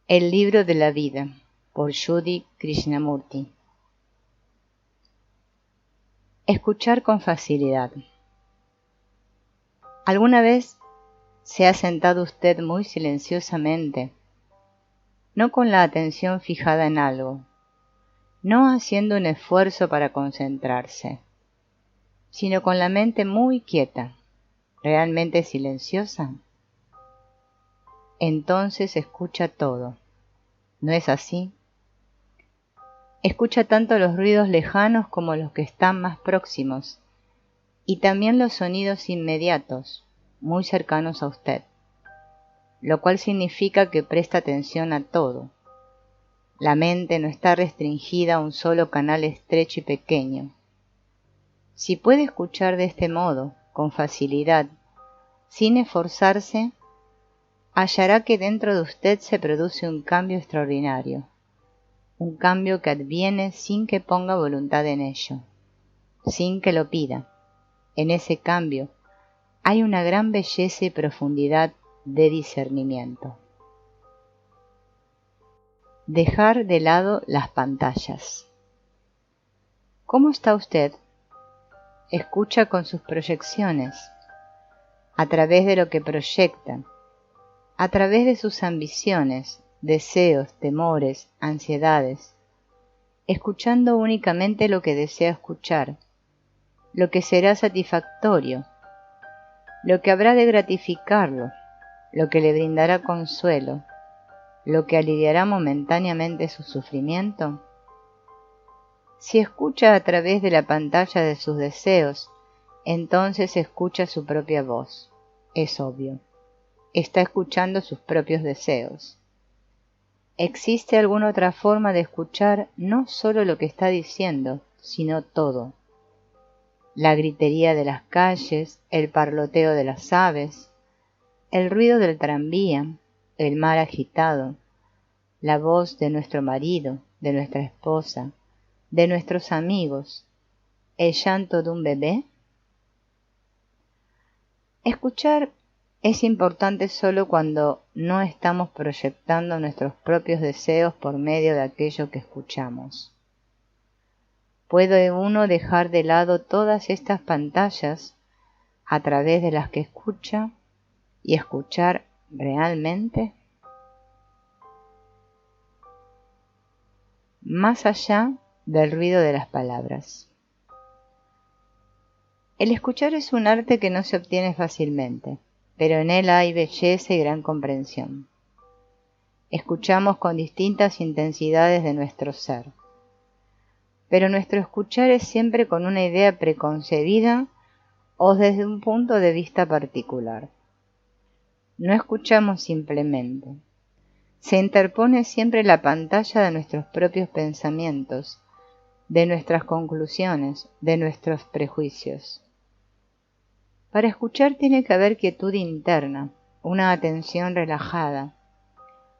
El libro de la vida, por Judy Krishnamurti. Escuchar con facilidad. ¿Alguna vez se ha sentado usted muy silenciosamente, no con la atención fijada en algo, no haciendo un esfuerzo para concentrarse, sino con la mente muy quieta, realmente silenciosa? Entonces escucha todo, ¿no es así? Escucha tanto los ruidos lejanos como los que están más próximos, y también los sonidos inmediatos, muy cercanos a usted, lo cual significa que presta atención a todo. La mente no está restringida a un solo canal estrecho y pequeño. Si puede escuchar de este modo, con facilidad, sin esforzarse, hallará que dentro de usted se produce un cambio extraordinario, un cambio que adviene sin que ponga voluntad en ello, sin que lo pida. En ese cambio hay una gran belleza y profundidad de discernimiento. Dejar de lado las pantallas. ¿Cómo está usted? Escucha con sus proyecciones, a través de lo que proyecta, a través de sus ambiciones, deseos, temores, ansiedades, escuchando únicamente lo que desea escuchar, lo que será satisfactorio, lo que habrá de gratificarlo, lo que le brindará consuelo, lo que aliviará momentáneamente su sufrimiento. Si escucha a través de la pantalla de sus deseos, entonces escucha su propia voz. Es obvio. Está escuchando sus propios deseos. ¿Existe alguna otra forma de escuchar no solo lo que está diciendo, sino todo? La gritería de las calles, el parloteo de las aves, el ruido del tranvía, el mar agitado, la voz de nuestro marido, de nuestra esposa, de nuestros amigos, el llanto de un bebé. Escuchar es importante solo cuando no estamos proyectando nuestros propios deseos por medio de aquello que escuchamos. ¿Puede uno dejar de lado todas estas pantallas a través de las que escucha y escuchar realmente? Más allá del ruido de las palabras. El escuchar es un arte que no se obtiene fácilmente, pero en él hay belleza y gran comprensión. Escuchamos con distintas intensidades de nuestro ser, pero nuestro escuchar es siempre con una idea preconcebida o desde un punto de vista particular. No escuchamos simplemente. Se interpone siempre la pantalla de nuestros propios pensamientos, de nuestras conclusiones, de nuestros prejuicios. Para escuchar tiene que haber quietud interna, una atención relajada.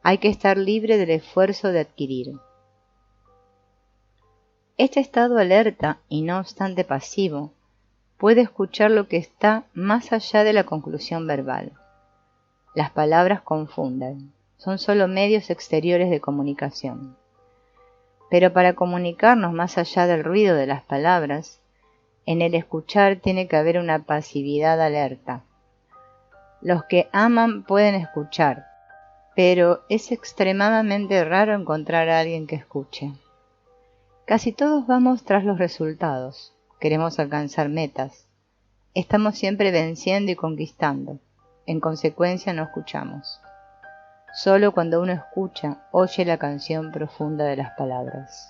Hay que estar libre del esfuerzo de adquirir. Este estado alerta y no obstante pasivo puede escuchar lo que está más allá de la conclusión verbal. Las palabras confunden, son solo medios exteriores de comunicación. Pero para comunicarnos más allá del ruido de las palabras, en el escuchar tiene que haber una pasividad alerta. Los que aman pueden escuchar, pero es extremadamente raro encontrar a alguien que escuche. Casi todos vamos tras los resultados, queremos alcanzar metas. Estamos siempre venciendo y conquistando. En consecuencia no escuchamos. Solo cuando uno escucha, oye la canción profunda de las palabras.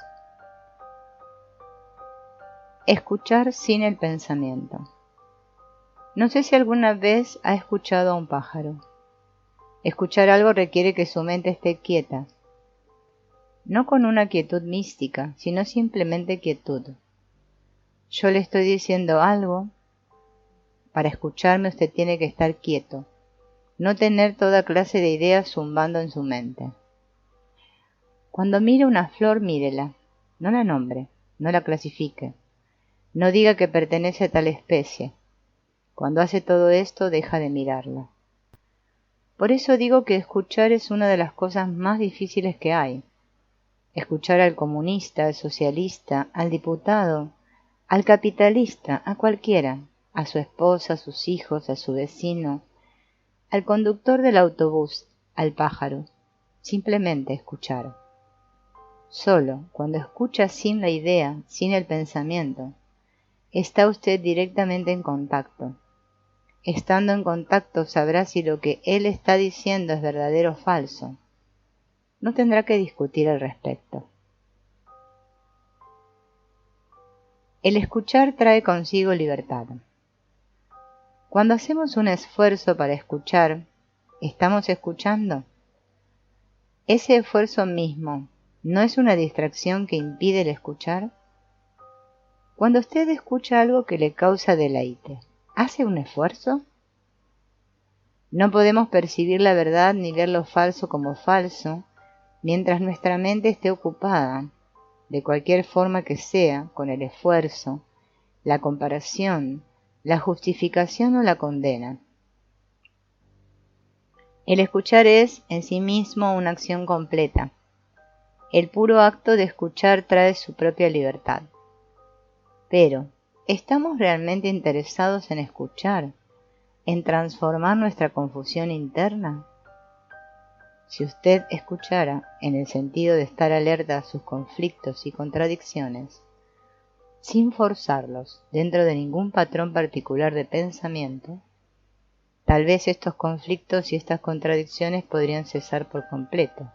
Escuchar sin el pensamiento. No sé si alguna vez ha escuchado a un pájaro. Escuchar algo requiere que su mente esté quieta, no con una quietud mística, sino simplemente quietud. Yo le estoy diciendo algo. Para escucharme usted tiene que estar quieto, no tener toda clase de ideas zumbando en su mente. Cuando mire una flor, mírela, no la nombre, no la clasifique. No diga que pertenece a tal especie. Cuando hace todo esto, deja de mirarla. Por eso digo que escuchar es una de las cosas más difíciles que hay. Escuchar al comunista, al socialista, al diputado, al capitalista, a cualquiera, a su esposa, a sus hijos, a su vecino, al conductor del autobús, al pájaro. Simplemente escuchar. Solo cuando escucha sin la idea, sin el pensamiento, está usted directamente en contacto. Estando en contacto sabrá si lo que él está diciendo es verdadero o falso. No tendrá que discutir al respecto. El escuchar trae consigo libertad. Cuando hacemos un esfuerzo para escuchar, ¿estamos escuchando? Ese esfuerzo mismo, ¿no es una distracción que impide el escuchar? Cuando usted escucha algo que le causa deleite, ¿hace un esfuerzo? No podemos percibir la verdad ni ver lo falso como falso mientras nuestra mente esté ocupada, de cualquier forma que sea, con el esfuerzo, la comparación, la justificación o la condena. El escuchar es, en sí mismo, una acción completa. El puro acto de escuchar trae su propia libertad. Pero, ¿estamos realmente interesados en escuchar, en transformar nuestra confusión interna? Si usted escuchara, en el sentido de estar alerta a sus conflictos y contradicciones, sin forzarlos dentro de ningún patrón particular de pensamiento, tal vez estos conflictos y estas contradicciones podrían cesar por completo.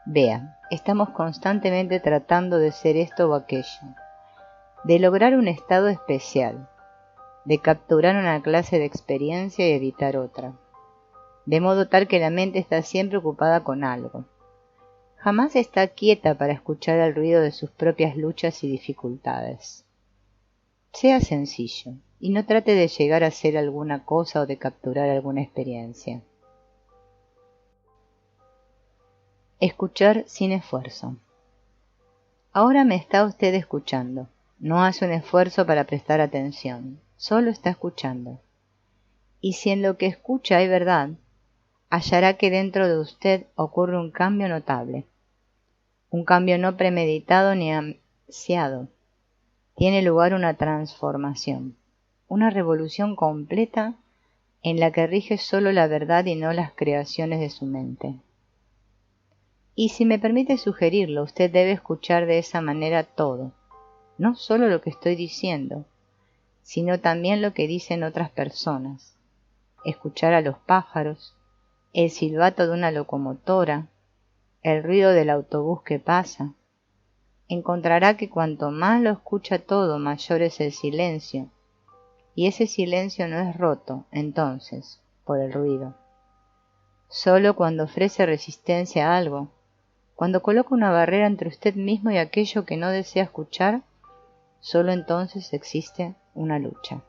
Vea, estamos constantemente tratando de ser esto o aquello, de lograr un estado especial, de capturar una clase de experiencia y evitar otra, de modo tal que la mente está siempre ocupada con algo. Jamás está quieta para escuchar el ruido de sus propias luchas y dificultades. Sea sencillo y no trate de llegar a ser alguna cosa o de capturar alguna experiencia. Escuchar sin esfuerzo. Ahora me está usted escuchando. No hace un esfuerzo para prestar atención, solo está escuchando. Y si en lo que escucha hay verdad, hallará que dentro de usted ocurre un cambio notable. Un cambio no premeditado ni ansiado. Tiene lugar una transformación, una revolución completa en la que rige solo la verdad y no las creaciones de su mente. Y si me permite sugerirlo, usted debe escuchar de esa manera todo, no solo lo que estoy diciendo, sino también lo que dicen otras personas. Escuchar a los pájaros, el silbato de una locomotora, el ruido del autobús que pasa. Encontrará que cuanto más lo escucha todo, mayor es el silencio, y ese silencio no es roto, entonces, por el ruido. Solo cuando ofrece resistencia a algo, cuando coloca una barrera entre usted mismo y aquello que no desea escuchar, solo entonces existe una lucha.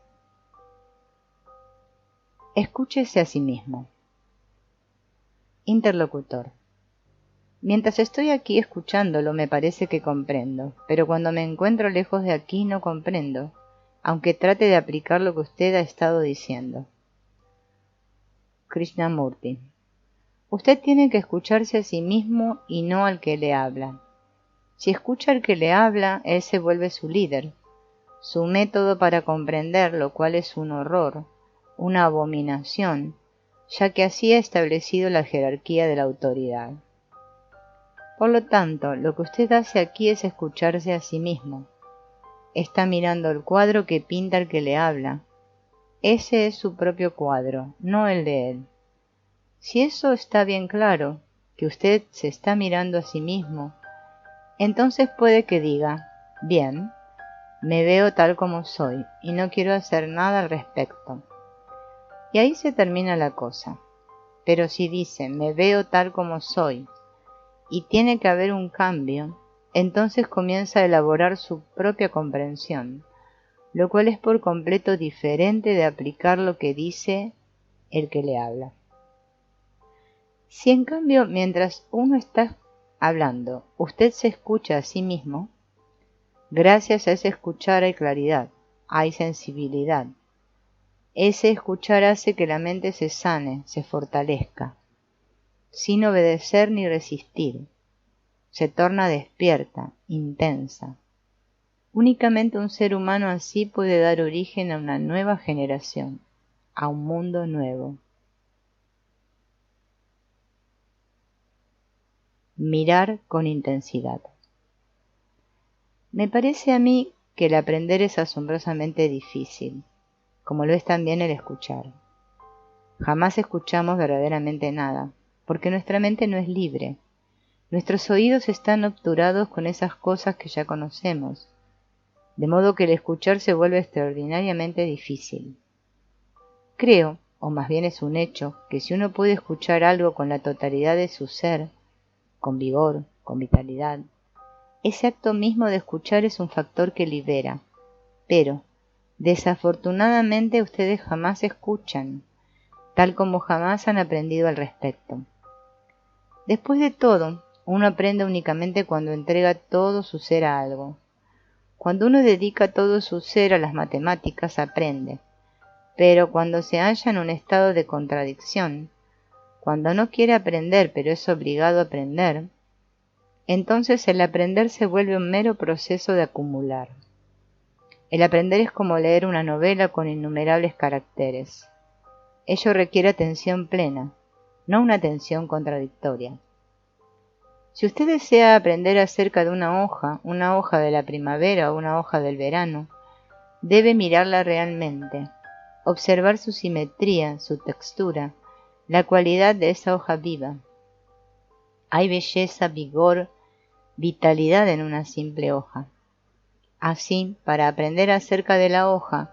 Escúchese a sí mismo. Interlocutor. Mientras estoy aquí escuchándolo me parece que comprendo, pero cuando me encuentro lejos de aquí no comprendo, aunque trate de aplicar lo que usted ha estado diciendo. Krishnamurti. Usted tiene que escucharse a sí mismo y no al que le habla. Si escucha al que le habla, él se vuelve su líder, su método para comprender, lo cual es un horror, una abominación, ya que así ha establecido la jerarquía de la autoridad. Por lo tanto, lo que usted hace aquí es escucharse a sí mismo. Está mirando el cuadro que pinta el que le habla. Ese es su propio cuadro, no el de él. Si eso está bien claro, que usted se está mirando a sí mismo, entonces puede que diga, bien, me veo tal como soy y no quiero hacer nada al respecto. Y ahí se termina la cosa. Pero si dice, me veo tal como soy, y tiene que haber un cambio, entonces comienza a elaborar su propia comprensión, lo cual es por completo diferente de aplicar lo que dice el que le habla. Si en cambio, mientras uno está hablando, usted se escucha a sí mismo, gracias a ese escuchar hay claridad, hay sensibilidad. Ese escuchar hace que la mente se sane, se fortalezca, sin obedecer ni resistir. Se torna despierta, intensa. Únicamente un ser humano así puede dar origen a una nueva generación, a un mundo nuevo. Mirar con intensidad. Me parece a mí que el aprender es asombrosamente difícil, como lo es también el escuchar. Jamás escuchamos verdaderamente nada, porque nuestra mente no es libre. Nuestros oídos están obturados con esas cosas que ya conocemos, de modo que el escuchar se vuelve extraordinariamente difícil. Creo, o más bien es un hecho, que si uno puede escuchar algo con la totalidad de su ser, con vigor, con vitalidad, ese acto mismo de escuchar es un factor que libera. Pero, desafortunadamente, ustedes jamás escuchan, tal como jamás han aprendido al respecto. Después de todo, uno aprende únicamente cuando entrega todo su ser a algo. Cuando uno dedica todo su ser a las matemáticas, aprende. Pero cuando se halla en un estado de contradicción, cuando no quiere aprender pero es obligado a aprender, entonces el aprender se vuelve un mero proceso de acumular. El aprender es como leer una novela con innumerables caracteres. Ello requiere atención plena, no una atención contradictoria. Si usted desea aprender acerca de una hoja de la primavera o una hoja del verano, debe mirarla realmente, observar su simetría, su textura, la cualidad de esa hoja viva. Hay belleza, vigor, vitalidad en una simple hoja. Así, para aprender acerca de la hoja,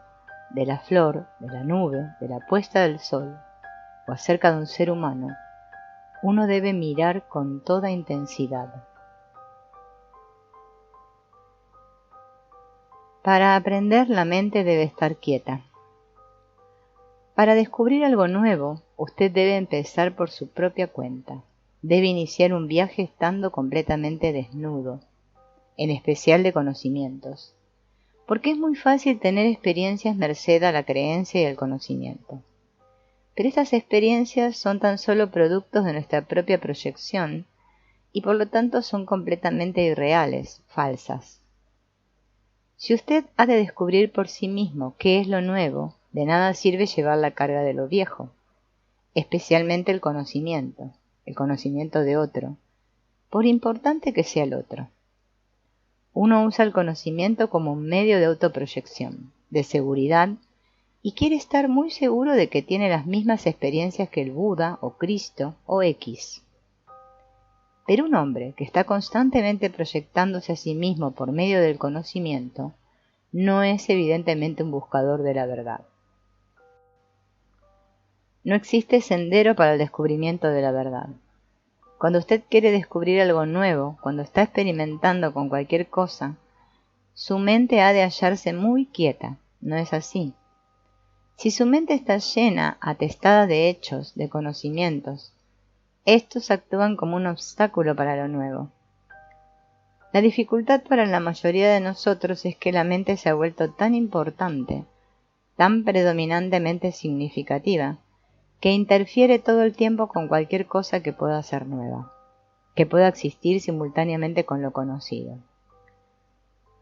de la flor, de la nube, de la puesta del sol, o acerca de un ser humano, uno debe mirar con toda intensidad. Para aprender, la mente debe estar quieta. Para descubrir algo nuevo, usted debe empezar por su propia cuenta. Debe iniciar un viaje estando completamente desnudo, en especial de conocimientos, porque es muy fácil tener experiencias merced a la creencia y el conocimiento. Pero estas experiencias son tan solo productos de nuestra propia proyección y por lo tanto son completamente irreales, falsas. Si usted ha de descubrir por sí mismo qué es lo nuevo, de nada sirve llevar la carga de lo viejo, especialmente el conocimiento de otro, por importante que sea el otro. Uno usa el conocimiento como un medio de autoproyección, de seguridad, y quiere estar muy seguro de que tiene las mismas experiencias que el Buda o Cristo o X. Pero un hombre que está constantemente proyectándose a sí mismo por medio del conocimiento no es evidentemente un buscador de la verdad. No existe sendero para el descubrimiento de la verdad. Cuando usted quiere descubrir algo nuevo, cuando está experimentando con cualquier cosa, su mente ha de hallarse muy quieta, ¿no es así? Si su mente está llena, atestada de hechos, de conocimientos, estos actúan como un obstáculo para lo nuevo. La dificultad para la mayoría de nosotros es que la mente se ha vuelto tan importante, tan predominantemente significativa, que interfiere todo el tiempo con cualquier cosa que pueda ser nueva, que pueda existir simultáneamente con lo conocido.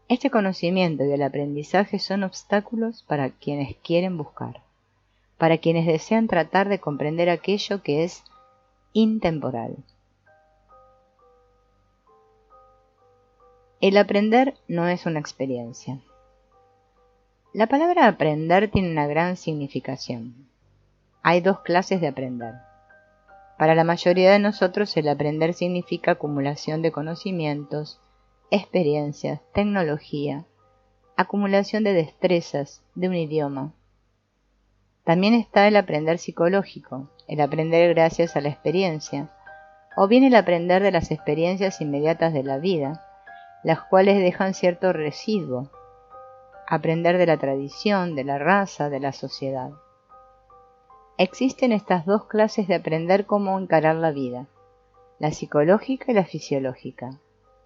Este conocimiento y el aprendizaje son obstáculos para quienes quieren buscar, para quienes desean tratar de comprender aquello que es intemporal. El aprender no es una experiencia. La palabra aprender tiene una gran significación. Hay dos clases de aprender. Para la mayoría de nosotros el aprender significa acumulación de conocimientos, experiencias, tecnología, acumulación de destrezas, de un idioma. También está el aprender psicológico, el aprender gracias a la experiencia, o bien el aprender de las experiencias inmediatas de la vida, las cuales dejan cierto residuo, aprender de la tradición, de la raza, de la sociedad. Existen estas dos clases de aprender cómo encarar la vida, la psicológica y la fisiológica,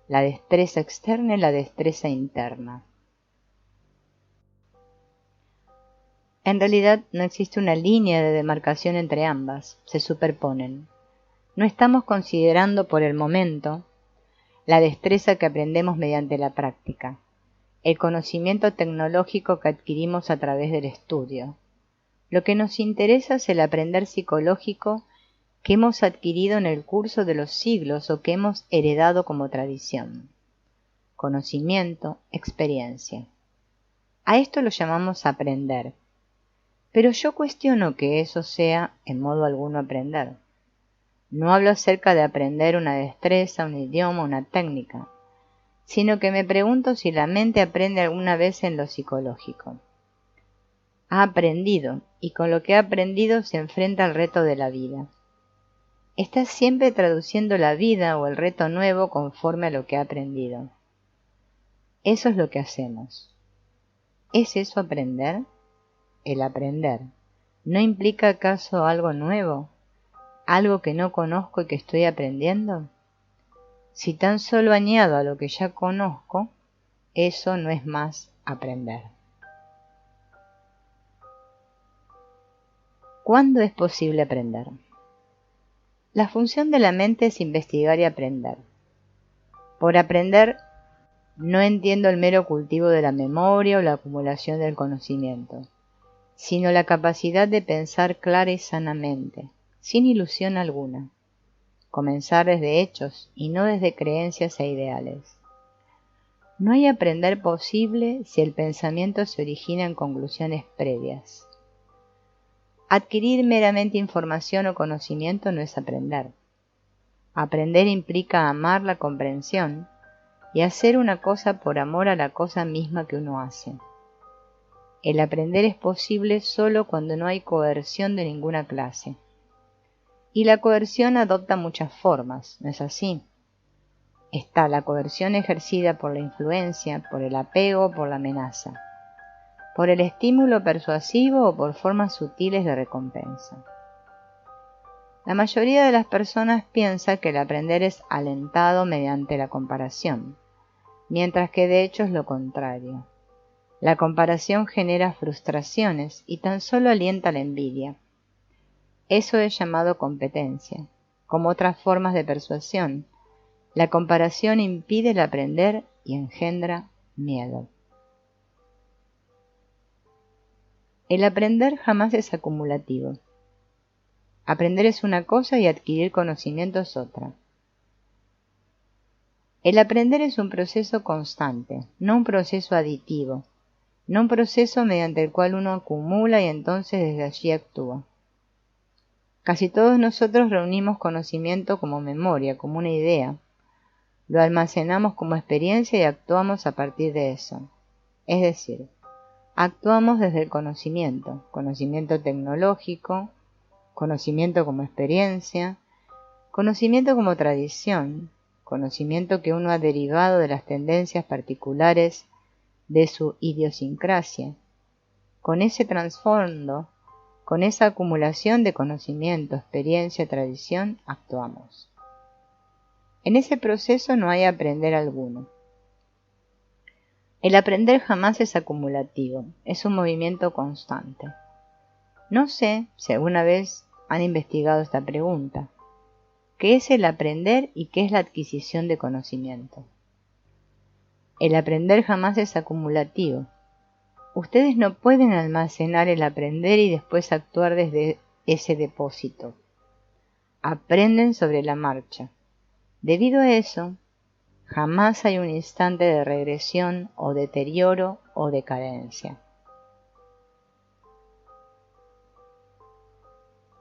la destreza externa y la destreza interna. En realidad no existe una línea de demarcación entre ambas, se superponen. No estamos considerando por el momento la destreza que aprendemos mediante la práctica, el conocimiento tecnológico que adquirimos a través del estudio. Lo que nos interesa es el aprender psicológico que hemos adquirido en el curso de los siglos o que hemos heredado como tradición. Conocimiento, experiencia. A esto lo llamamos aprender. Pero yo cuestiono que eso sea en modo alguno aprender. No hablo acerca de aprender una destreza, un idioma, una técnica, sino que me pregunto si la mente aprende alguna vez en lo psicológico. Ha aprendido, y con lo que ha aprendido se enfrenta al reto de la vida. Está siempre traduciendo la vida o el reto nuevo conforme a lo que ha aprendido. Eso es lo que hacemos. ¿Es eso aprender? El aprender, ¿no implica acaso algo nuevo? ¿Algo que no conozco y que estoy aprendiendo? Si tan solo añado a lo que ya conozco, eso no es más aprender. ¿Cuándo es posible aprender? La función de la mente es investigar y aprender. Por aprender, no entiendo el mero cultivo de la memoria o la acumulación del conocimiento, sino la capacidad de pensar clara y sanamente, sin ilusión alguna. Comenzar desde hechos y no desde creencias e ideales. No hay aprender posible si el pensamiento se origina en conclusiones previas. Adquirir meramente información o conocimiento no es aprender. Aprender implica amar la comprensión y hacer una cosa por amor a la cosa misma que uno hace. El aprender es posible solo cuando no hay coerción de ninguna clase. Y la coerción adopta muchas formas, ¿no es así? Está la coerción ejercida por la influencia, por el apego, por la amenaza, por el estímulo persuasivo o por formas sutiles de recompensa. La mayoría de las personas piensa que el aprender es alentado mediante la comparación, mientras que de hecho es lo contrario. La comparación genera frustraciones y tan solo alienta la envidia. Eso es llamado competencia. Como otras formas de persuasión, la comparación impide el aprender y engendra miedo. El aprender jamás es acumulativo. Aprender es una cosa y adquirir conocimiento es otra. El aprender es un proceso constante, no un proceso aditivo, no un proceso mediante el cual uno acumula y entonces desde allí actúa. Casi todos nosotros reunimos conocimiento como memoria, como una idea. Lo almacenamos como experiencia y actuamos a partir de eso. Es decir, actuamos desde el conocimiento, conocimiento tecnológico, conocimiento como experiencia, conocimiento como tradición, conocimiento que uno ha derivado de las tendencias particulares de su idiosincrasia. Con ese trasfondo, con esa acumulación de conocimiento, experiencia, tradición, actuamos. En ese proceso no hay aprender alguno. El aprender jamás es acumulativo, es un movimiento constante. No sé si alguna vez han investigado esta pregunta. ¿Qué es el aprender y qué es la adquisición de conocimiento? El aprender jamás es acumulativo. Ustedes no pueden almacenar el aprender y después actuar desde ese depósito. Aprenden sobre la marcha. Debido a eso, jamás hay un instante de regresión o deterioro o decadencia.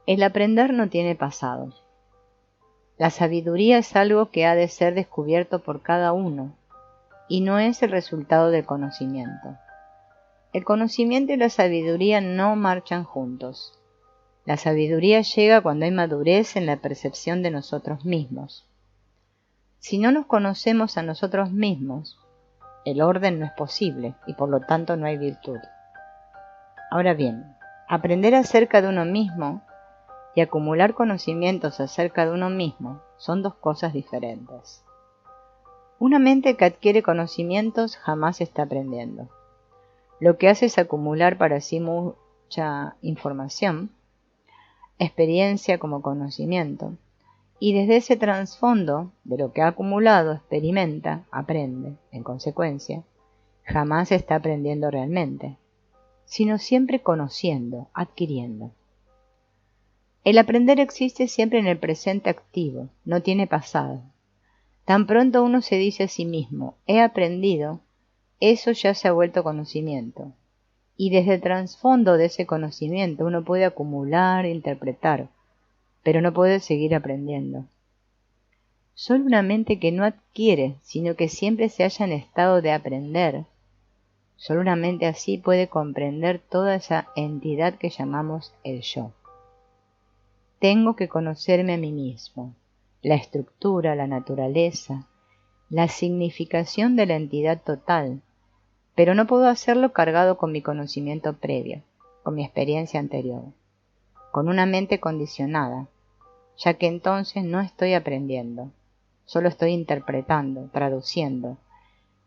El aprender no tiene pasado. La sabiduría es algo que ha de ser descubierto por cada uno y no es el resultado del conocimiento. El conocimiento y la sabiduría no marchan juntos. La sabiduría llega cuando hay madurez en la percepción de nosotros mismos. Si no nos conocemos a nosotros mismos, el orden no es posible y por lo tanto no hay virtud. Ahora bien, aprender acerca de uno mismo y acumular conocimientos acerca de uno mismo son dos cosas diferentes. Una mente que adquiere conocimientos jamás está aprendiendo. Lo que hace es acumular para sí mucha información, experiencia como conocimiento, y desde ese trasfondo de lo que ha acumulado experimenta, aprende, en consecuencia, jamás está aprendiendo realmente, sino siempre conociendo, adquiriendo. El aprender existe siempre en el presente activo, no tiene pasado. Tan pronto uno se dice a sí mismo, he aprendido, eso ya se ha vuelto conocimiento. Y desde el trasfondo de ese conocimiento uno puede acumular, interpretar, pero no puede seguir aprendiendo. Solo una mente que no adquiere, sino que siempre se halla en estado de aprender, solo una mente así puede comprender toda esa entidad que llamamos el yo. Tengo que conocerme a mí mismo, la estructura, la naturaleza, la significación de la entidad total, pero no puedo hacerlo cargado con mi conocimiento previo, con mi experiencia anterior, con una mente condicionada, ya que entonces no estoy aprendiendo, solo estoy interpretando, traduciendo,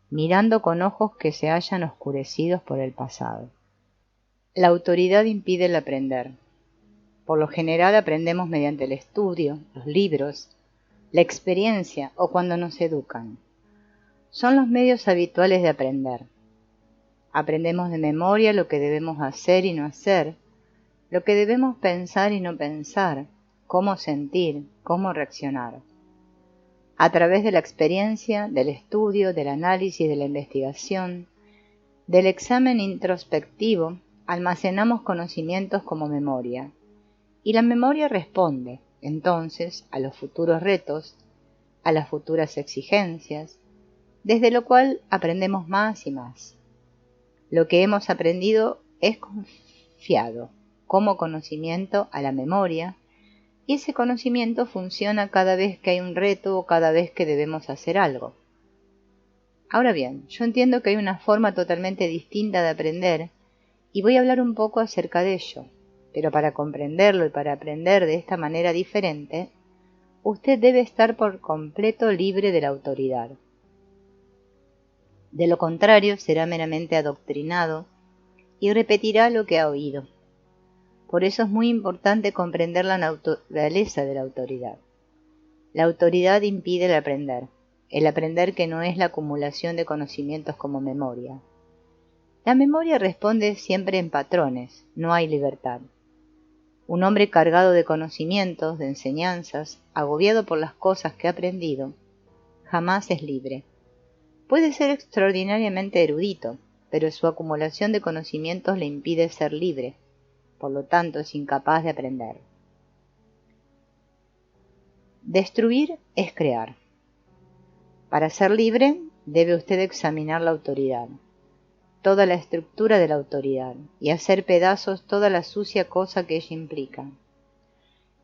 mirando con ojos que se hallan oscurecidos por el pasado. La autoridad impide el aprender. Por lo general aprendemos mediante el estudio, los libros, la experiencia o cuando nos educan. Son los medios habituales de aprender. Aprendemos de memoria lo que debemos hacer y no hacer, lo que debemos pensar y no pensar, cómo sentir, cómo reaccionar. A través de la experiencia, del estudio, del análisis, de la investigación, del examen introspectivo, almacenamos conocimientos como memoria. Y la memoria responde, entonces, a los futuros retos, a las futuras exigencias, desde lo cual aprendemos más y más. Lo que hemos aprendido es confiado como conocimiento a la memoria, y ese conocimiento funciona cada vez que hay un reto o cada vez que debemos hacer algo. Ahora bien, yo entiendo que hay una forma totalmente distinta de aprender, y voy a hablar un poco acerca de ello, pero para comprenderlo y para aprender de esta manera diferente, usted debe estar por completo libre de la autoridad. De lo contrario, será meramente adoctrinado y repetirá lo que ha oído. Por eso es muy importante comprender la naturaleza de la autoridad. La autoridad impide el aprender que no es la acumulación de conocimientos como memoria. La memoria responde siempre en patrones, no hay libertad. Un hombre cargado de conocimientos, de enseñanzas, agobiado por las cosas que ha aprendido, jamás es libre. Puede ser extraordinariamente erudito, pero su acumulación de conocimientos le impide ser libre, por lo tanto es incapaz de aprender. Destruir es crear. Para ser libre, debe usted examinar la autoridad, toda la estructura de la autoridad, y hacer pedazos toda la sucia cosa que ella implica.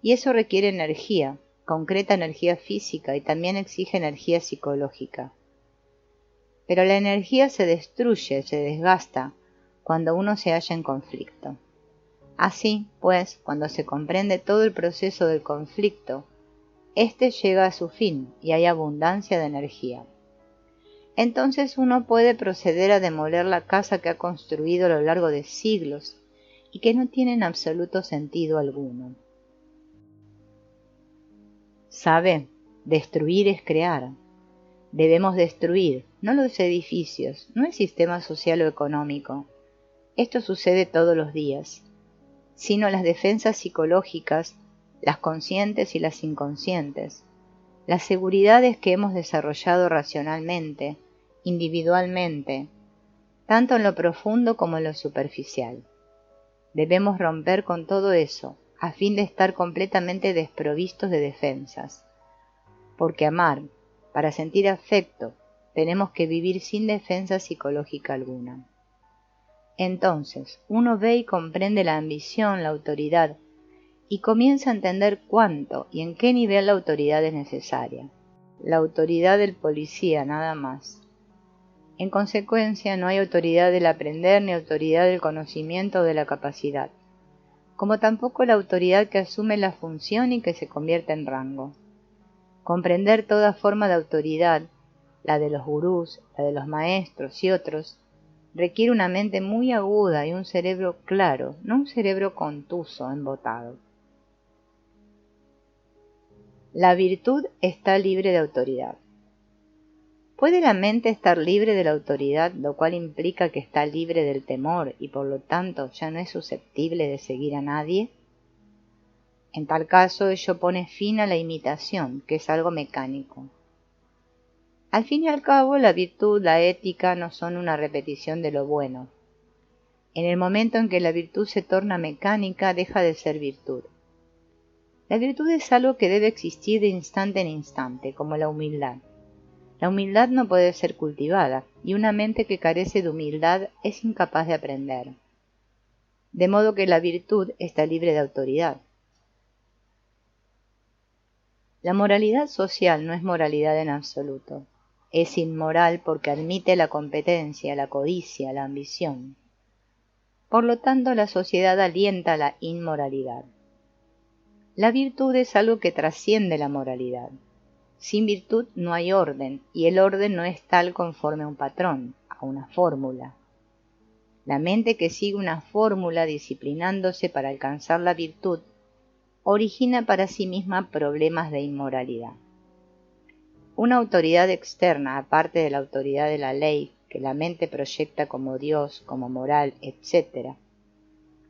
Y eso requiere energía, concreta energía física, y también exige energía psicológica. Pero la energía se destruye, se desgasta, cuando uno se halla en conflicto. Así, pues, cuando se comprende todo el proceso del conflicto, éste llega a su fin y hay abundancia de energía. Entonces uno puede proceder a demoler la casa que ha construido a lo largo de siglos y que no tiene en absoluto sentido alguno. ¿Sabe? Destruir es crear. Debemos destruir, no los edificios, no el sistema social o económico. Esto sucede todos los días, sino las defensas psicológicas, las conscientes y las inconscientes, las seguridades que hemos desarrollado racionalmente, individualmente, tanto en lo profundo como en lo superficial. Debemos romper con todo eso, a fin de estar completamente desprovistos de defensas, porque amar, para sentir afecto, tenemos que vivir sin defensa psicológica alguna. Entonces, uno ve y comprende la ambición, la autoridad, y comienza a entender cuánto y en qué nivel la autoridad es necesaria. La autoridad del policía, nada más. En consecuencia, no hay autoridad del aprender ni autoridad del conocimiento o de la capacidad, como tampoco la autoridad que asume la función y que se convierte en rango. Comprender toda forma de autoridad, la de los gurús, la de los maestros y otros, requiere una mente muy aguda y un cerebro claro, no un cerebro contuso, embotado. La virtud está libre de autoridad. ¿Puede la mente estar libre de la autoridad, lo cual implica que está libre del temor y por lo tanto ya no es susceptible de seguir a nadie? En tal caso, ello pone fin a la imitación, que es algo mecánico. Al fin y al cabo, la virtud, la ética, no son una repetición de lo bueno. En el momento en que la virtud se torna mecánica, deja de ser virtud. La virtud es algo que debe existir de instante en instante, como la humildad. La humildad no puede ser cultivada, y una mente que carece de humildad es incapaz de aprender. De modo que la virtud está libre de autoridad. La moralidad social no es moralidad en absoluto. Es inmoral porque admite la competencia, la codicia, la ambición. Por lo tanto, la sociedad alienta la inmoralidad. La virtud es algo que trasciende la moralidad. Sin virtud no hay orden, y el orden no es tal conforme a un patrón, a una fórmula. La mente que sigue una fórmula disciplinándose para alcanzar la virtud, origina para sí misma problemas de inmoralidad. Una autoridad externa, aparte de la autoridad de la ley, que la mente proyecta como Dios, como moral, etc.,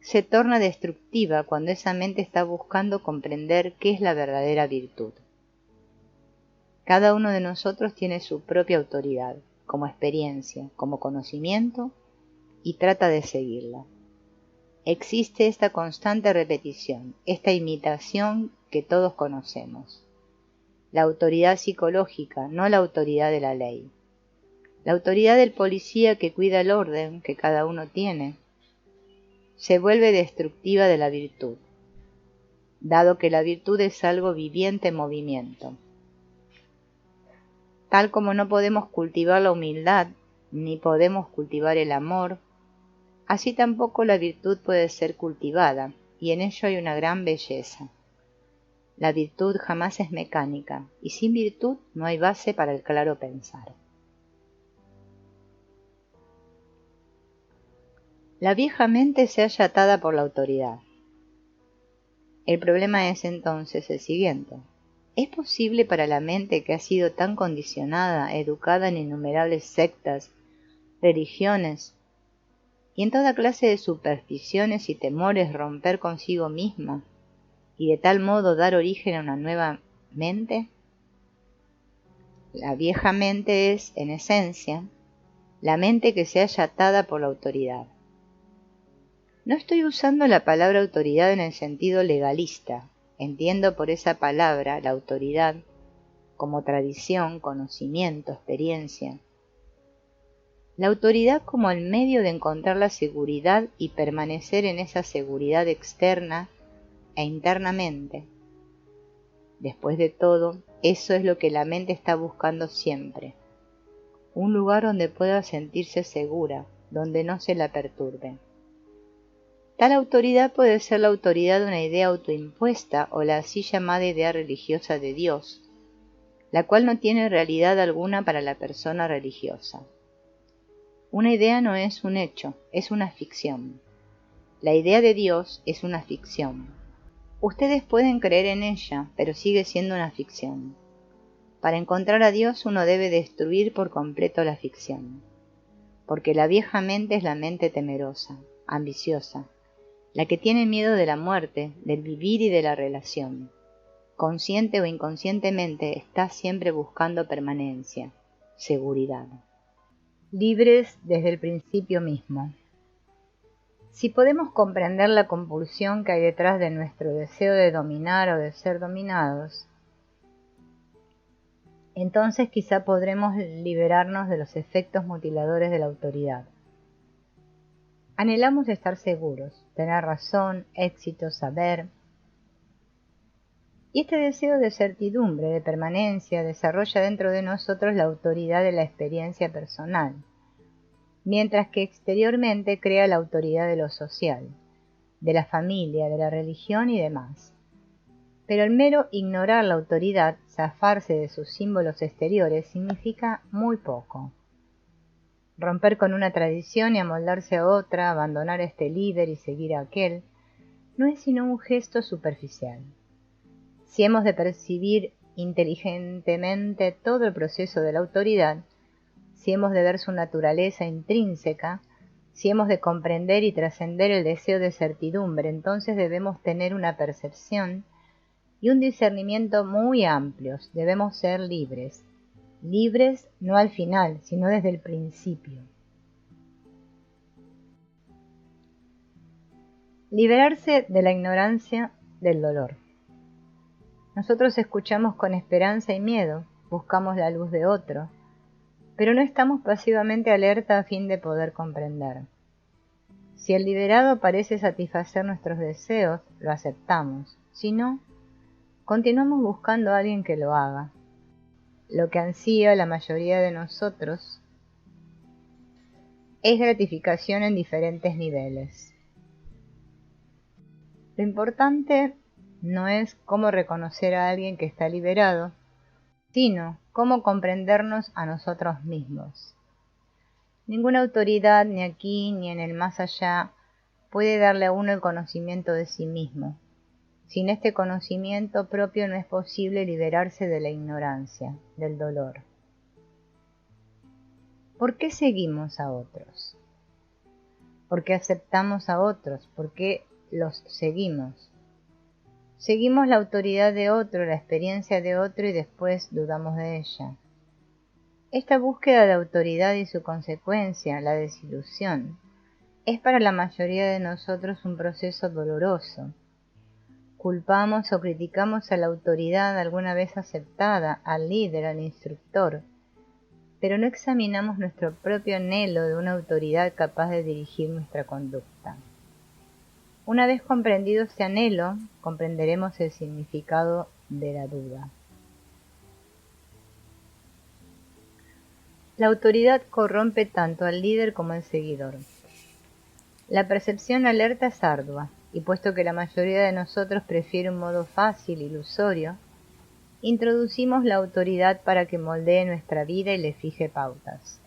se torna destructiva cuando esa mente está buscando comprender qué es la verdadera virtud. Cada uno de nosotros tiene su propia autoridad, como experiencia, como conocimiento, y trata de seguirla. Existe esta constante repetición, esta imitación que todos conocemos. La autoridad psicológica, no la autoridad de la ley. La autoridad del policía que cuida el orden que cada uno tiene, se vuelve destructiva de la virtud, dado que la virtud es algo viviente en movimiento. Tal como no podemos cultivar la humildad, ni podemos cultivar el amor, así tampoco la virtud puede ser cultivada, y en ello hay una gran belleza. La virtud jamás es mecánica, y sin virtud no hay base para el claro pensar. La vieja mente se halla atada por la autoridad. El problema es entonces el siguiente. ¿Es posible para la mente que ha sido tan condicionada, educada en innumerables sectas, religiones y en toda clase de supersticiones y temores romper consigo misma y de tal modo dar origen a una nueva mente? La vieja mente es, en esencia, la mente que se halla atada por la autoridad. No estoy usando la palabra autoridad en el sentido legalista. Entiendo por esa palabra la autoridad como tradición, conocimiento, experiencia. La autoridad como el medio de encontrar la seguridad y permanecer en esa seguridad externa e internamente. Después de todo, eso es lo que la mente está buscando siempre. Un lugar donde pueda sentirse segura, donde no se la perturbe. Tal autoridad puede ser la autoridad de una idea autoimpuesta o la así llamada idea religiosa de Dios, la cual no tiene realidad alguna para la persona religiosa. Una idea no es un hecho, es una ficción. La idea de Dios es una ficción. Ustedes pueden creer en ella, pero sigue siendo una ficción. Para encontrar a Dios uno debe destruir por completo la ficción, porque la vieja mente es la mente temerosa, ambiciosa, la que tiene miedo de la muerte, del vivir y de la relación. Consciente o inconscientemente está siempre buscando permanencia, seguridad. Libres desde el principio mismo. Si podemos comprender la compulsión que hay detrás de nuestro deseo de dominar o de ser dominados, entonces quizá podremos liberarnos de los efectos mutiladores de la autoridad. Anhelamos estar seguros, tener razón, éxito, saber. Y este deseo de certidumbre, de permanencia, desarrolla dentro de nosotros la autoridad de la experiencia personal, mientras que exteriormente crea la autoridad de lo social, de la familia, de la religión y demás. Pero el mero ignorar la autoridad, zafarse de sus símbolos exteriores, significa muy poco. Romper con una tradición y amoldarse a otra, abandonar a este líder y seguir a aquel, no es sino un gesto superficial. Si hemos de percibir inteligentemente todo el proceso de la autoridad, si hemos de ver su naturaleza intrínseca, si hemos de comprender y trascender el deseo de certidumbre, entonces debemos tener una percepción y un discernimiento muy amplios. Debemos ser libres. Libres no al final, sino desde el principio. Liberarse de la ignorancia del dolor. Nosotros escuchamos con esperanza y miedo, buscamos la luz de otro, pero no estamos pasivamente alerta a fin de poder comprender. Si el liberado parece satisfacer nuestros deseos, lo aceptamos. Si no, continuamos buscando a alguien que lo haga. Lo que ansía la mayoría de nosotros es gratificación en diferentes niveles. Lo importante no es cómo reconocer a alguien que está liberado, sino cómo comprendernos a nosotros mismos. Ninguna autoridad, ni aquí ni en el más allá, puede darle a uno el conocimiento de sí mismo. Sin este conocimiento propio no es posible liberarse de la ignorancia, del dolor. ¿Por qué seguimos a otros? ¿Por qué aceptamos a otros? ¿Por qué los seguimos? Seguimos la autoridad de otro, la experiencia de otro y después dudamos de ella. Esta búsqueda de autoridad y su consecuencia, la desilusión, es para la mayoría de nosotros un proceso doloroso. Culpamos o criticamos a la autoridad alguna vez aceptada, al líder, al instructor, pero no examinamos nuestro propio anhelo de una autoridad capaz de dirigir nuestra conducta. Una vez comprendido este anhelo, comprenderemos el significado de la duda. La autoridad corrompe tanto al líder como al seguidor. La percepción alerta es ardua, y puesto que la mayoría de nosotros prefiere un modo fácil, ilusorio, introducimos la autoridad para que moldee nuestra vida y le fije pautas.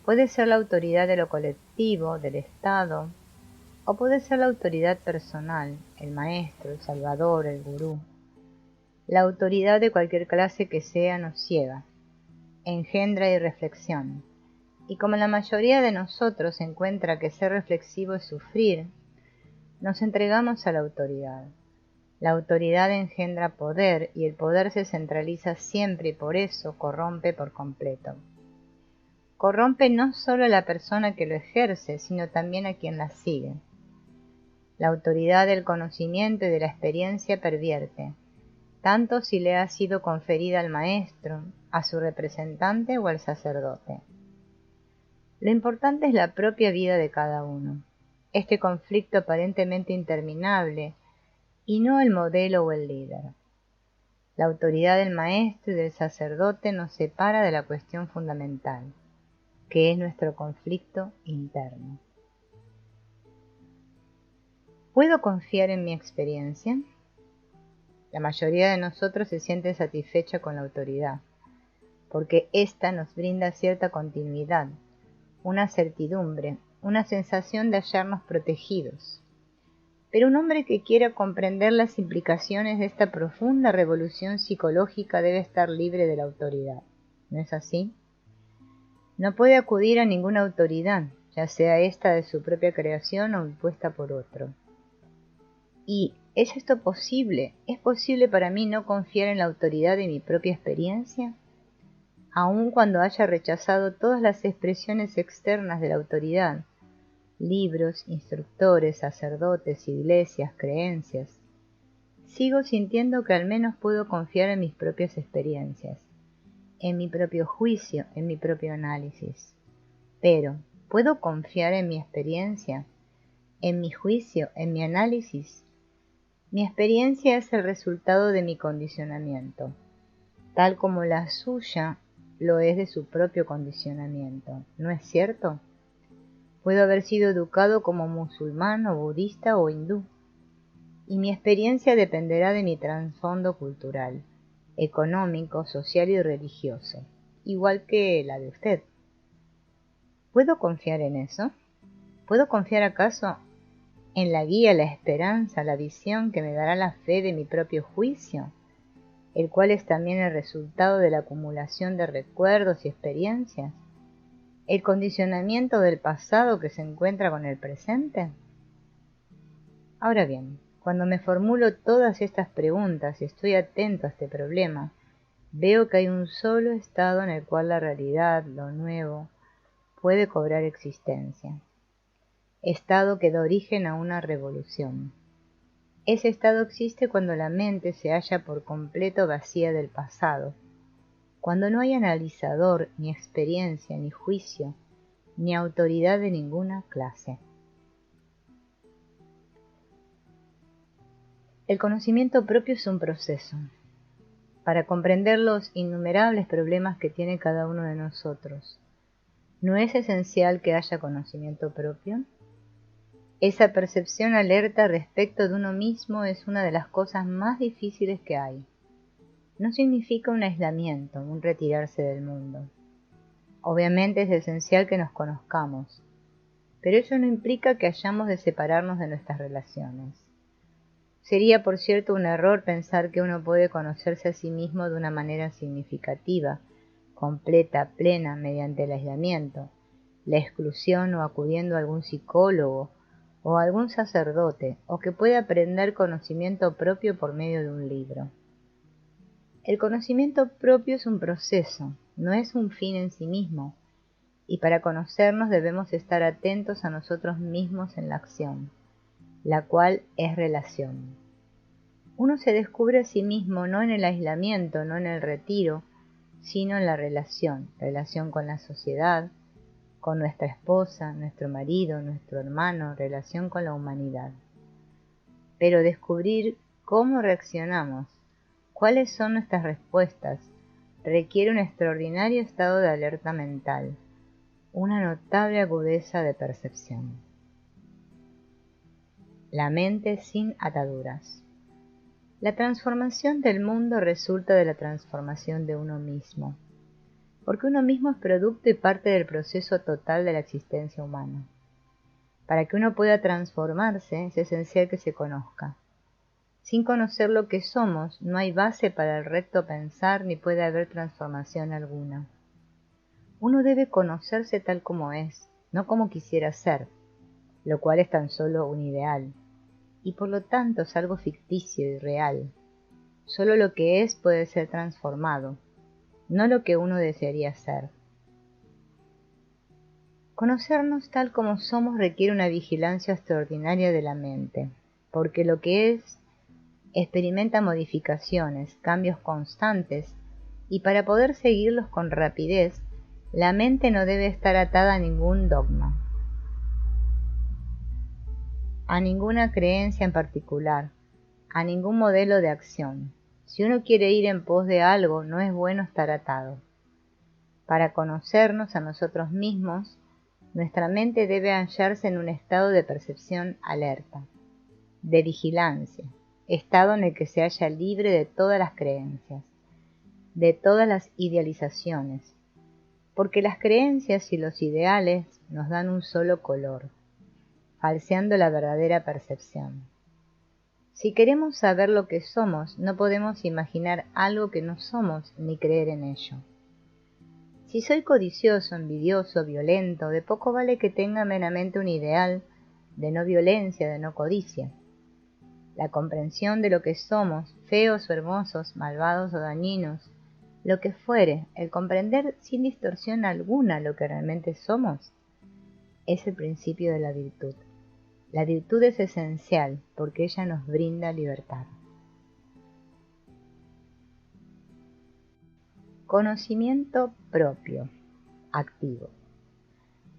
Puede ser la autoridad de lo colectivo, del Estado, o puede ser la autoridad personal, el maestro, el salvador, el gurú. La autoridad de cualquier clase que sea nos ciega, engendra irreflexión, y como la mayoría de nosotros encuentra que ser reflexivo es sufrir, nos entregamos a la autoridad. La autoridad engendra poder y el poder se centraliza siempre y por eso corrompe por completo. Corrompe no solo a la persona que lo ejerce, sino también a quien la sigue. La autoridad del conocimiento y de la experiencia pervierte, tanto si le ha sido conferida al maestro, a su representante o al sacerdote. Lo importante es la propia vida de cada uno, este conflicto aparentemente interminable, y no el modelo o el líder. La autoridad del maestro y del sacerdote nos separa de la cuestión fundamental, que es nuestro conflicto interno. ¿Puedo confiar en mi experiencia? La mayoría de nosotros se siente satisfecha con la autoridad, porque ésta nos brinda cierta continuidad, una certidumbre, una sensación de hallarnos protegidos. Pero un hombre que quiera comprender las implicaciones de esta profunda revolución psicológica debe estar libre de la autoridad. ¿No es así? No puede acudir a ninguna autoridad, ya sea esta de su propia creación o impuesta por otro. ¿Y es esto posible? ¿Es posible para mí no confiar en la autoridad de mi propia experiencia? Aun cuando haya rechazado todas las expresiones externas de la autoridad, libros, instructores, sacerdotes, iglesias, creencias, sigo sintiendo que al menos puedo confiar en mis propias experiencias, en mi propio juicio, en mi propio análisis. Pero, ¿puedo confiar en mi experiencia, en mi juicio, en mi análisis? Mi experiencia es el resultado de mi condicionamiento, tal como la suya lo es de su propio condicionamiento, ¿no es cierto? Puedo haber sido educado como musulmán o budista o hindú, y mi experiencia dependerá de mi trasfondo cultural, económico, social y religioso, igual que la de usted. ¿Puedo confiar en eso? ¿Puedo confiar acaso en la guía, la esperanza, la visión que me dará la fe de mi propio juicio, el cual es también el resultado de la acumulación de recuerdos y experiencias, el condicionamiento del pasado que se encuentra con el presente? Ahora bien, cuando me formulo todas estas preguntas y estoy atento a este problema, veo que hay un solo estado en el cual la realidad, lo nuevo, puede cobrar existencia. Estado que da origen a una revolución. Ese estado existe cuando la mente se halla por completo vacía del pasado, cuando no hay analizador, ni experiencia, ni juicio, ni autoridad de ninguna clase. El conocimiento propio es un proceso para comprender los innumerables problemas que tiene cada uno de nosotros. ¿No es esencial que haya conocimiento propio? Esa percepción alerta respecto de uno mismo es una de las cosas más difíciles que hay. No significa un aislamiento, un retirarse del mundo. Obviamente es esencial que nos conozcamos, pero eso no implica que hayamos de separarnos de nuestras relaciones. Sería, por cierto, un error pensar que uno puede conocerse a sí mismo de una manera significativa, completa, plena, mediante el aislamiento, la exclusión o acudiendo a algún psicólogo o a algún sacerdote, o que puede aprender conocimiento propio por medio de un libro. El conocimiento propio es un proceso, no es un fin en sí mismo, y para conocernos debemos estar atentos a nosotros mismos en la acción, la cual es relación. Uno se descubre a sí mismo no en el aislamiento, no en el retiro, sino en la relación con la sociedad, con nuestra esposa, nuestro marido, nuestro hermano, relación con la humanidad. Pero descubrir cómo reaccionamos, cuáles son nuestras respuestas, requiere un extraordinario estado de alerta mental, una notable agudeza de percepción. La mente sin ataduras. La transformación del mundo resulta de la transformación de uno mismo, porque uno mismo es producto y parte del proceso total de la existencia humana. Para que uno pueda transformarse es esencial que se conozca. Sin conocer lo que somos, no hay base para el recto pensar ni puede haber transformación alguna. Uno debe conocerse tal como es, no como quisiera ser, lo cual es tan solo un ideal, y por lo tanto es algo ficticio y real. Solo lo que es puede ser transformado, no lo que uno desearía ser. Conocernos tal como somos requiere una vigilancia extraordinaria de la mente, porque lo que es experimenta modificaciones, cambios constantes, y para poder seguirlos con rapidez, la mente no debe estar atada a ningún dogma, a ninguna creencia en particular, a ningún modelo de acción. Si uno quiere ir en pos de algo, no es bueno estar atado. Para conocernos a nosotros mismos, nuestra mente debe hallarse en un estado de percepción alerta, de vigilancia, estado en el que se halla libre de todas las creencias, de todas las idealizaciones, porque las creencias y los ideales nos dan un solo color, falseando la verdadera percepción. Si queremos saber lo que somos, no podemos imaginar algo que no somos ni creer en ello. Si soy codicioso, envidioso, violento, de poco vale que tenga meramente un ideal de no violencia, de no codicia. La comprensión de lo que somos, feos o hermosos, malvados o dañinos, lo que fuere, el comprender sin distorsión alguna lo que realmente somos, es el principio de la virtud. La virtud es esencial porque ella nos brinda libertad. Conocimiento propio, activo.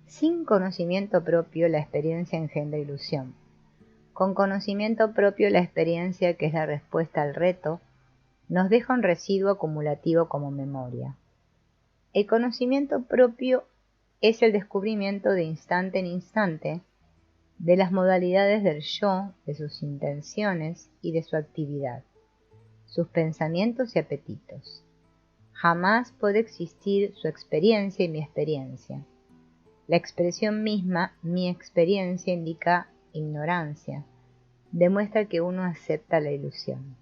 Sin conocimiento propio la experiencia engendra ilusión. Con conocimiento propio la experiencia, que es la respuesta al reto, nos deja un residuo acumulativo como memoria. El conocimiento propio es el descubrimiento de instante en instante de las modalidades del yo, de sus intenciones y de su actividad, sus pensamientos y apetitos. Jamás puede existir su experiencia y mi experiencia. La expresión misma, mi experiencia, indica ignorancia. Demuestra que uno acepta la ilusión.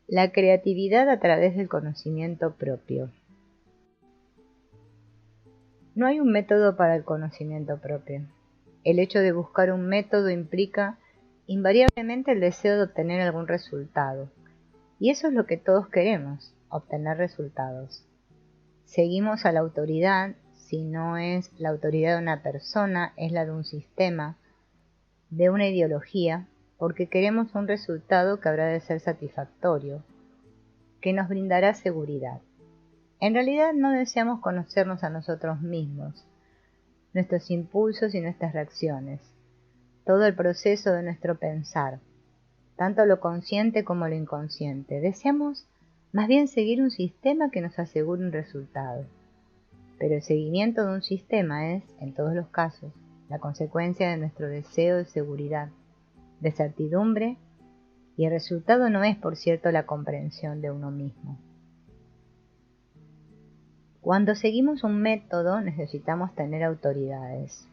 La creatividad a través del conocimiento propio. No hay un método para el conocimiento propio. El hecho de buscar un método implica invariablemente el deseo de obtener algún resultado. Y eso es lo que todos queremos, obtener resultados. Seguimos a la autoridad, si no es la autoridad de una persona, es la de un sistema, de una ideología, porque queremos un resultado que habrá de ser satisfactorio, que nos brindará seguridad. En realidad no deseamos conocernos a nosotros mismos, nuestros impulsos y nuestras reacciones, todo el proceso de nuestro pensar, tanto lo consciente como lo inconsciente. Deseamos más bien seguir un sistema que nos asegure un resultado. Pero el seguimiento de un sistema es, en todos los casos, la consecuencia de nuestro deseo de seguridad, de certidumbre, y el resultado no es, por cierto, la comprensión de uno mismo. Cuando seguimos un método necesitamos tener autoridades,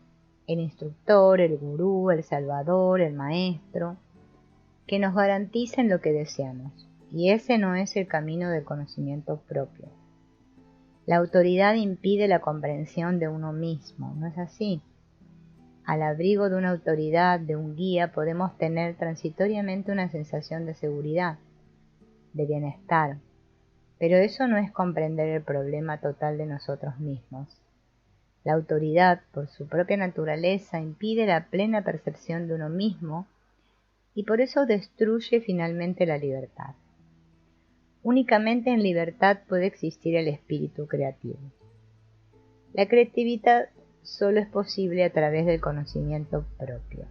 el instructor, el gurú, el salvador, el maestro, que nos garanticen lo que deseamos, y ese no es el camino del conocimiento propio. La autoridad impide la comprensión de uno mismo, ¿no es así? Al abrigo de una autoridad, de un guía, podemos tener transitoriamente una sensación de seguridad, de bienestar, pero eso no es comprender el problema total de nosotros mismos. La autoridad, por su propia naturaleza, impide la plena percepción de uno mismo y por eso destruye finalmente la libertad. Únicamente en libertad puede existir el espíritu creativo. La creatividad solo es posible a través del conocimiento propio.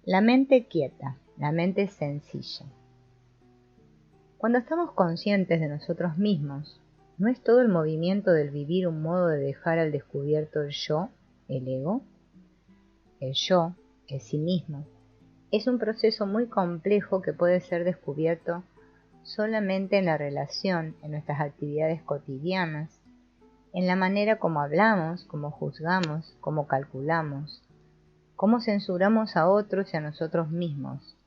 La mente quieta, la mente sencilla. Cuando estamos conscientes de nosotros mismos, ¿no es todo el movimiento del vivir un modo de dejar al descubierto el yo, el ego? El yo, el sí mismo, es un proceso muy complejo que puede ser descubierto solamente en la relación, en nuestras actividades cotidianas, en la manera como hablamos, como juzgamos, como calculamos, cómo censuramos a otros y a nosotros mismos.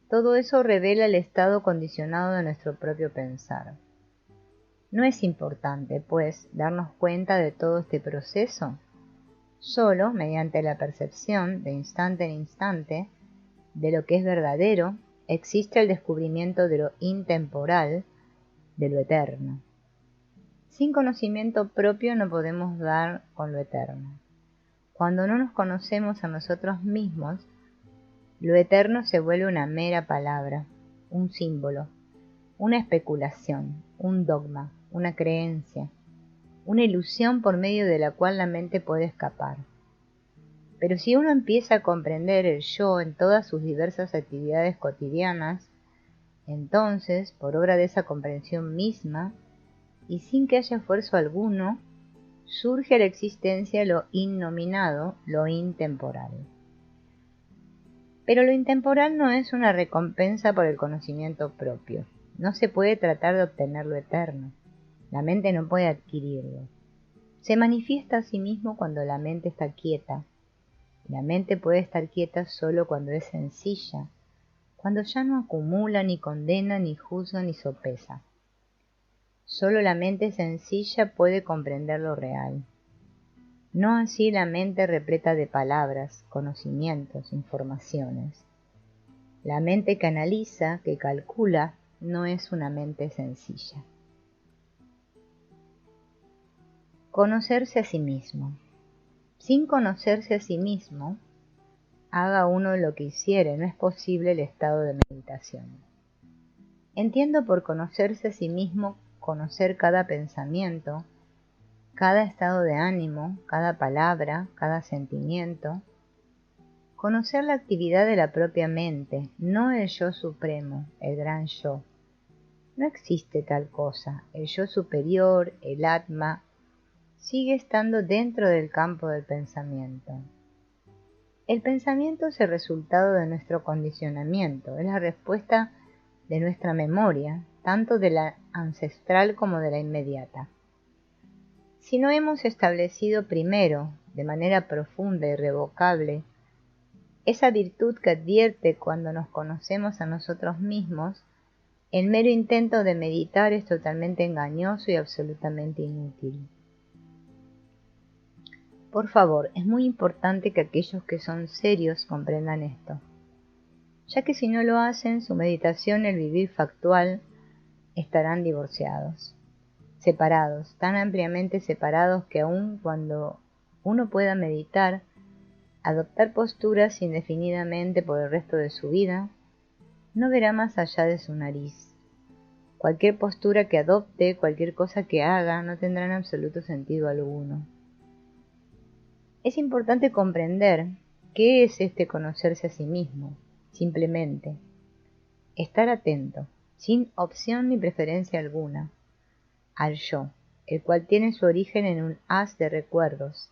Todo eso revela el estado condicionado de nuestro propio pensar. No es importante, pues, darnos cuenta de todo este proceso. Solo mediante la percepción, de instante en instante, de lo que es verdadero, existe el descubrimiento de lo intemporal, de lo eterno. Sin conocimiento propio no podemos dar con lo eterno. Cuando no nos conocemos a nosotros mismos, lo eterno se vuelve una mera palabra, un símbolo, una especulación, un dogma, una creencia, una ilusión por medio de la cual la mente puede escapar. Pero si uno empieza a comprender el yo en todas sus diversas actividades cotidianas, entonces, por obra de esa comprensión misma, y sin que haya esfuerzo alguno, surge a la existencia lo innominado, lo intemporal. Pero lo intemporal no es una recompensa por el conocimiento propio. No se puede tratar de obtener lo eterno. La mente no puede adquirirlo. Se manifiesta a sí mismo cuando la mente está quieta. La mente puede estar quieta solo cuando es sencilla, cuando ya no acumula, ni condena, ni juzga, ni sopesa. Solo la mente sencilla puede comprender lo real. No así la mente repleta de palabras, conocimientos, informaciones. La mente que analiza, que calcula, no es una mente sencilla. Conocerse a sí mismo. Sin conocerse a sí mismo, haga uno lo que hiciere, no es posible el estado de meditación. Entiendo por conocerse a sí mismo conocer cada pensamiento, cada estado de ánimo, cada palabra, cada sentimiento. Conocer la actividad de la propia mente, no el yo supremo, el gran yo. No existe tal cosa, el yo superior, el Atma, sigue estando dentro del campo del pensamiento. El pensamiento es el resultado de nuestro condicionamiento, es la respuesta de nuestra memoria, tanto de la ancestral como de la inmediata. Si no hemos establecido primero, de manera profunda y irrevocable, esa virtud que advierte cuando nos conocemos a nosotros mismos, el mero intento de meditar es totalmente engañoso y absolutamente inútil. Por favor, es muy importante que aquellos que son serios comprendan esto, ya que si no lo hacen, su meditación y el vivir factual estarán divorciados, separados, tan ampliamente separados que aun cuando uno pueda meditar, adoptar posturas indefinidamente por el resto de su vida, no verá más allá de su nariz. Cualquier postura que adopte, cualquier cosa que haga, no tendrá en absoluto sentido alguno. Es importante comprender qué es este conocerse a sí mismo, simplemente. Estar atento, sin opción ni preferencia alguna, al yo, el cual tiene su origen en un haz de recuerdos.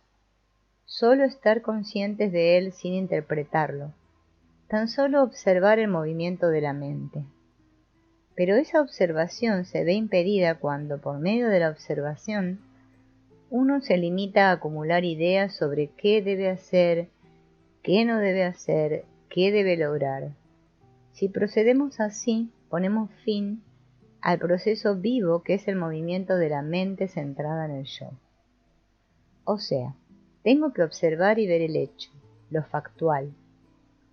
Solo estar conscientes de él sin interpretarlo, tan solo observar el movimiento de la mente. Pero esa observación se ve impedida cuando, por medio de la observación, uno se limita a acumular ideas sobre qué debe hacer, qué no debe hacer, qué debe lograr. Si procedemos así, ponemos fin al proceso vivo que es el movimiento de la mente centrada en el yo. O sea, tengo que observar y ver el hecho, lo factual,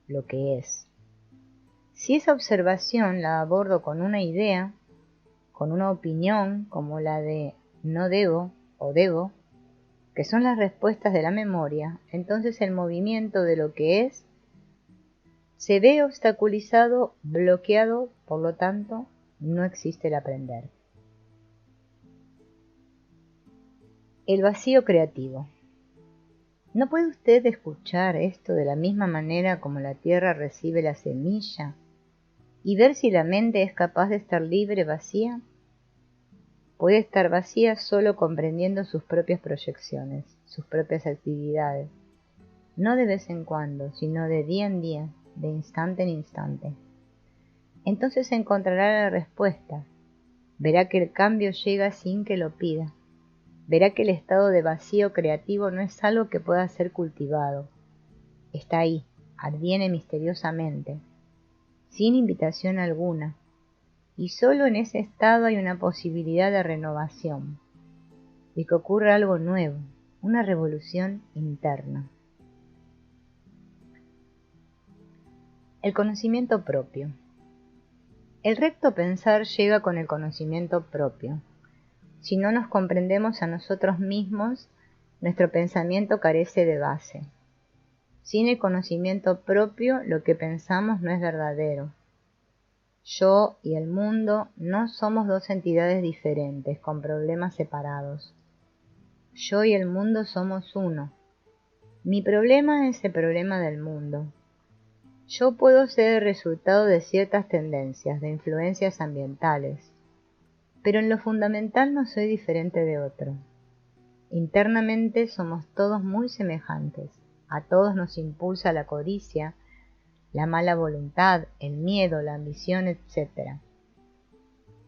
lo que es. Si esa observación la abordo con una idea, con una opinión como la de no debo o debo, que son las respuestas de la memoria, entonces el movimiento de lo que es se ve obstaculizado, bloqueado, por lo tanto, no existe el aprender. El vacío creativo. ¿No puede usted escuchar esto de la misma manera como la tierra recibe la semilla y ver si la mente es capaz de estar libre, vacía? Puede estar vacía solo comprendiendo sus propias proyecciones, sus propias actividades, no de vez en cuando, sino de día en día, de instante en instante. Entonces encontrará la respuesta, verá que el cambio llega sin que lo pida, verá que el estado de vacío creativo no es algo que pueda ser cultivado, está ahí, adviene misteriosamente, sin invitación alguna, y solo en ese estado hay una posibilidad de renovación, de que ocurra algo nuevo, una revolución interna. El conocimiento propio. El recto pensar llega con el conocimiento propio. Si no nos comprendemos a nosotros mismos, nuestro pensamiento carece de base. Sin el conocimiento propio, lo que pensamos no es verdadero. Yo y el mundo no somos dos entidades diferentes, con problemas separados. Yo y el mundo somos uno. Mi problema es el problema del mundo. Yo puedo ser el resultado de ciertas tendencias, de influencias ambientales, pero en lo fundamental no soy diferente de otro. Internamente somos todos muy semejantes, a todos nos impulsa la codicia, la mala voluntad, el miedo, la ambición, etc.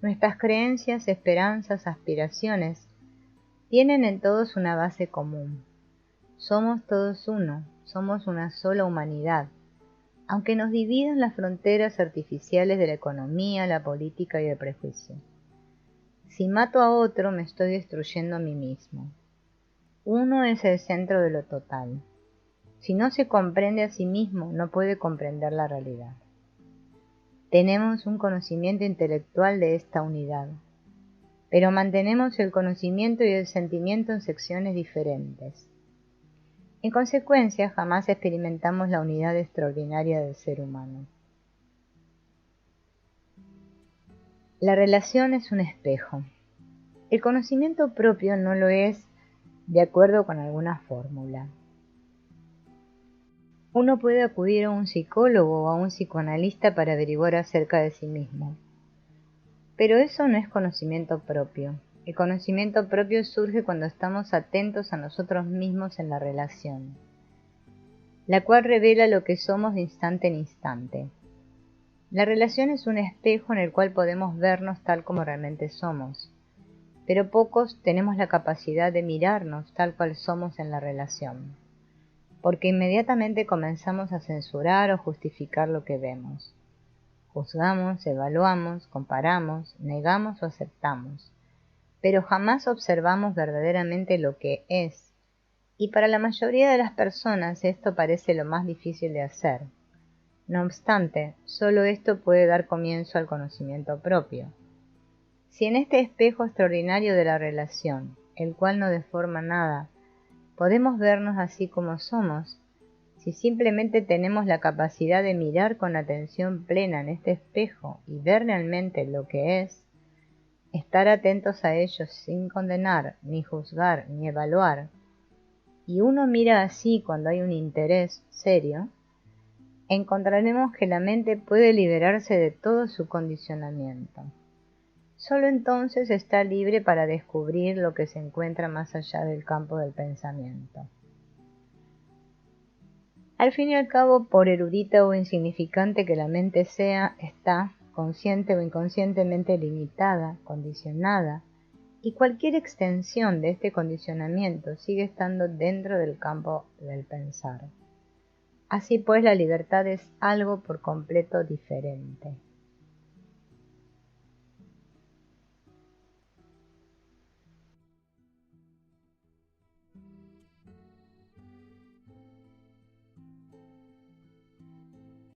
Nuestras creencias, esperanzas, aspiraciones tienen en todos una base común. Somos todos uno, somos una sola humanidad, aunque nos dividan las fronteras artificiales de la economía, la política y el prejuicio. Si mato a otro, me estoy destruyendo a mí mismo. Uno es el centro de lo total. Si no se comprende a sí mismo, no puede comprender la realidad. Tenemos un conocimiento intelectual de esta unidad, pero mantenemos el conocimiento y el sentimiento en secciones diferentes. En consecuencia, jamás experimentamos la unidad extraordinaria del ser humano. La relación es un espejo. El conocimiento propio no lo es de acuerdo con alguna fórmula. Uno puede acudir a un psicólogo o a un psicoanalista para averiguar acerca de sí mismo. Pero eso no es conocimiento propio. El conocimiento propio surge cuando estamos atentos a nosotros mismos en la relación, la cual revela lo que somos de instante en instante. La relación es un espejo en el cual podemos vernos tal como realmente somos, pero pocos tenemos la capacidad de mirarnos tal cual somos en la relación, porque inmediatamente comenzamos a censurar o justificar lo que vemos. Juzgamos, evaluamos, comparamos, negamos o aceptamos, pero jamás observamos verdaderamente lo que es, y para la mayoría de las personas esto parece lo más difícil de hacer. No obstante, solo esto puede dar comienzo al conocimiento propio. Si en este espejo extraordinario de la relación, el cual no deforma nada, podemos vernos así como somos, si simplemente tenemos la capacidad de mirar con atención plena en este espejo y ver realmente lo que es, estar atentos a ellos sin condenar, ni juzgar, ni evaluar, y uno mira así cuando hay un interés serio, encontraremos que la mente puede liberarse de todo su condicionamiento. Solo entonces está libre para descubrir lo que se encuentra más allá del campo del pensamiento. Al fin y al cabo, por erudita o insignificante que la mente sea, está, consciente o inconscientemente limitada, condicionada, y cualquier extensión de este condicionamiento sigue estando dentro del campo del pensar. Así pues, la libertad es algo por completo diferente.